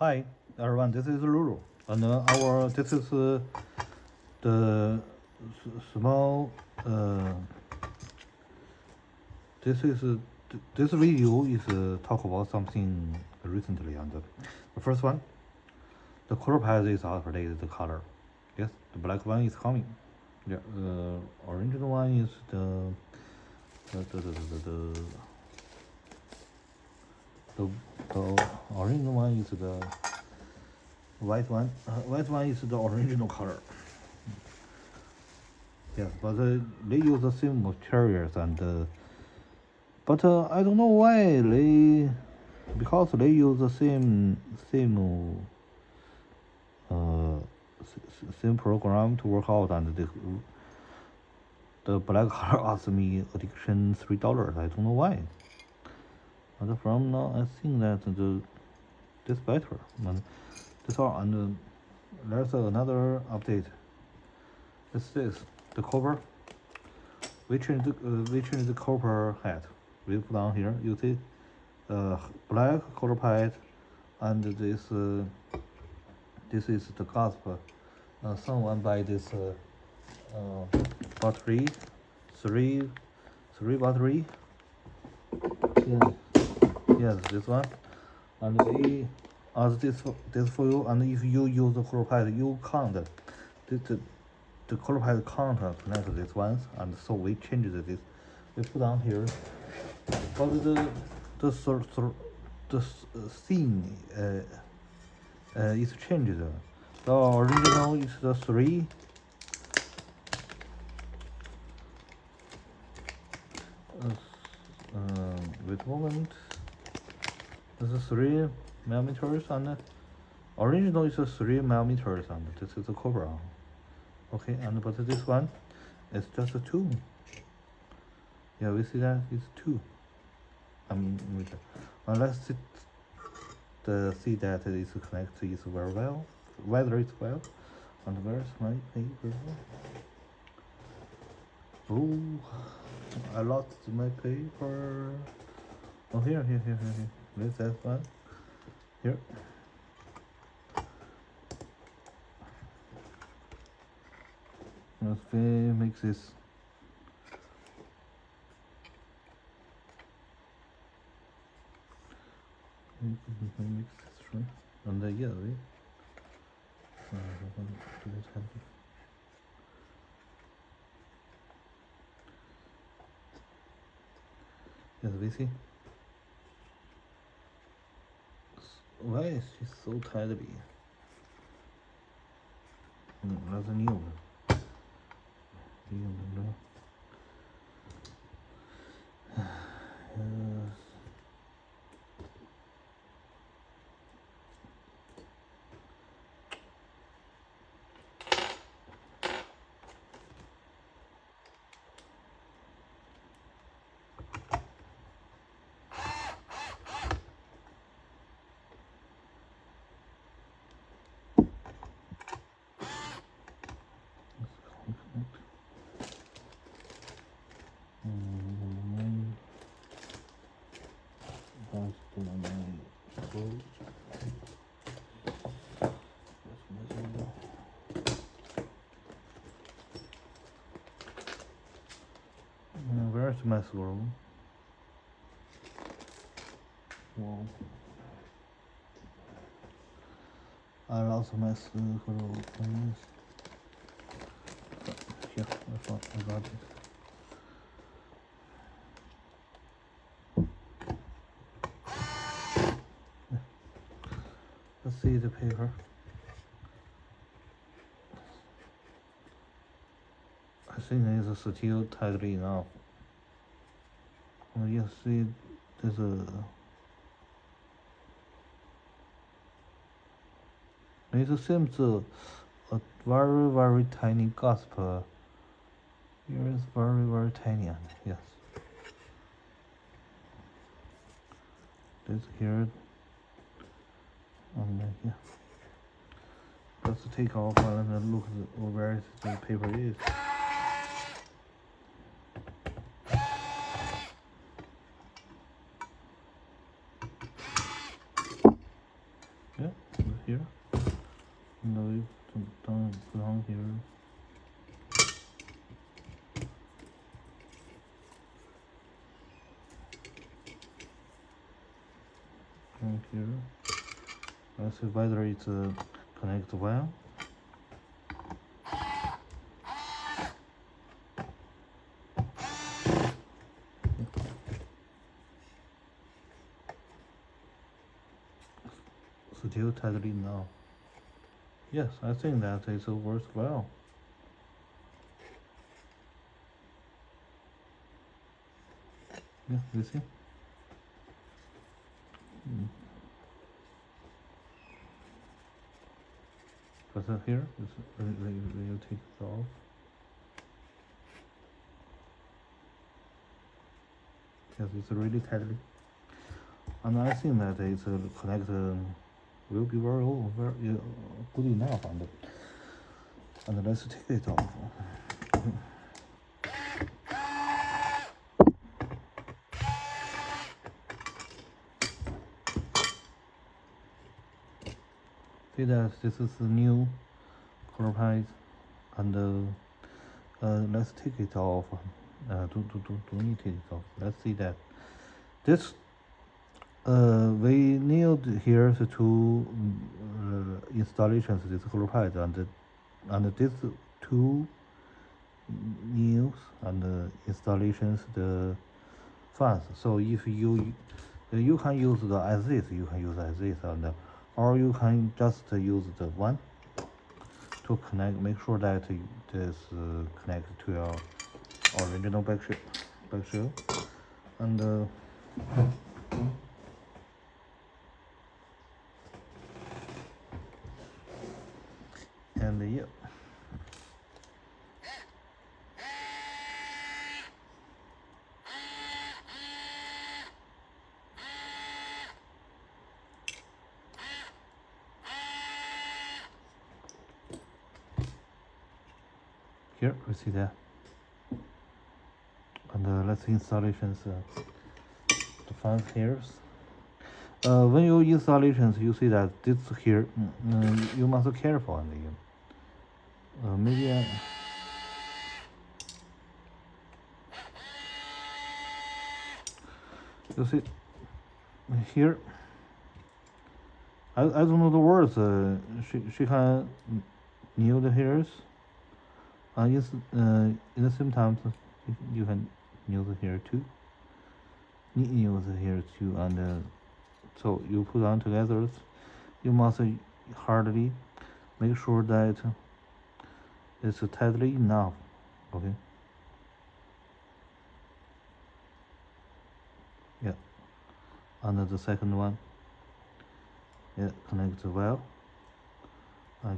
Hi everyone, this is Lulu, and this is the small this video is talk about something recently, and the first one, the coolerpad is updated the color. Yes, the black one is coming. Yeah, original one is the original one is the white one. White one is the original color. Yes, but they use the same materials and but I don't know why because they use the same same program to work out, and the black color asked me addition $3. I don't know why. But from now I think that this better. And that's all. And there's another update. It's this the cover. We change the copper hat. We put down here. You see, black color pad, and this is the gasp. Someone buy this battery, three battery. Yeah, yes, this one, and we ask this for you. And if you use the color pad, you can't. The color pad can't connect these ones, and so we changed this. We put down here, but the scene is changed. The original is the 3. Wait a moment. This is 3 millimeters, and original is 3 millimeters, and this is the cover. Okay, and but this one is just a 2. Yeah, we see that it's 2. I mean, let's see that it is connected is very well, whether it's well. And where's my paper? Oh, I lost my paper. Oh, here. This that one. Here. Let's make this. Mix this right, and yeah, we. Yes, we see. Why is she so tightly? That's a new one. Where's my swirl? Well, I lost my swirl. Here, I got it. Let's see the paper. I think it's still tightly enough. You see, there's it seems a very tiny gasp. Here is very tiny, and yes, this here, and yeah. Let's take off and look at where the paper is. Okay, put here. Now you put on here. Right here. Let's see whether it's connect well. Still tightly now. Yes, I think that it works well. Yeah, you see? But here, you take it off. Yes, it's really tightly. And I think that it's connect will be very good enough. And let's take it off. See that this is the new ColorPad, and let's take it off. Do need to take it off. Let's see that this we need here two installations this ColorPad, and these two new and installations the fans. So if you can use the as this, you can use as this, and or you can just use the one to connect. Make sure that this connected to your original back shell, and yeah. Here we see that, and let's installations the fans here. When you installations, you see that this here, you must be careful, and maybe you see here. I don't know the words. She can kneel the hairs. Yes, in the same time, you can kneel the hair too. Kneel the hair too, and so you put on together. You must hardly make sure that it's tightly enough. Okay. Yeah. And the second one. Yeah, connect well.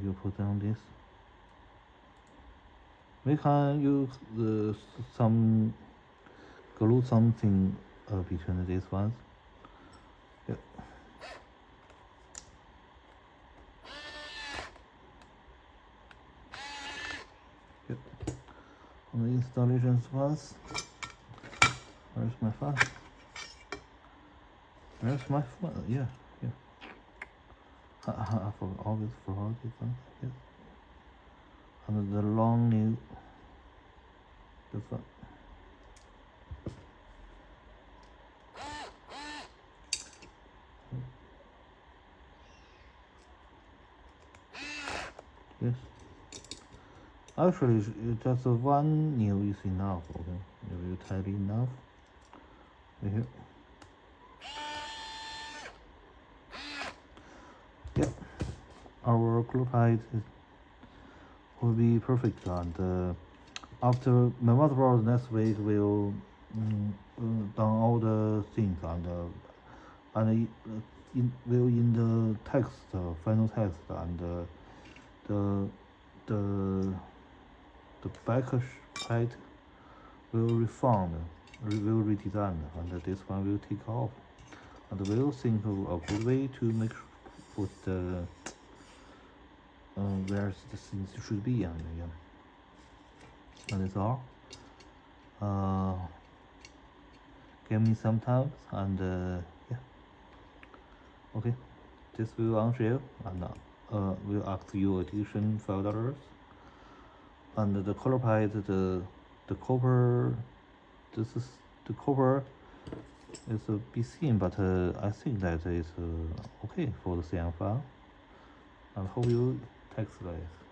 You put on this. We can use some glue something between these ones. Yeah. Yeah. On the installations ones. Where's my fan? Where's my fan? Yeah. I forgot this one. Yes. And the long nail. This one. Yes. Actually, just one nail is enough. Okay. If you tight enough. Here. Yeah. Our coolerpad will be perfect, and after my motherboard next week will done all the things, and will in the text, final text, and the back side will will redesign, and this one will take off, and we'll think of a good way to make put the where the things should be, and yeah. That is all. Give me some time, and yeah. Okay. this will unshare and will ask you addition $5. And the color pad, the copper, this is the copper is a bit thin, but I think that is okay for the CM file. And hope you text guys.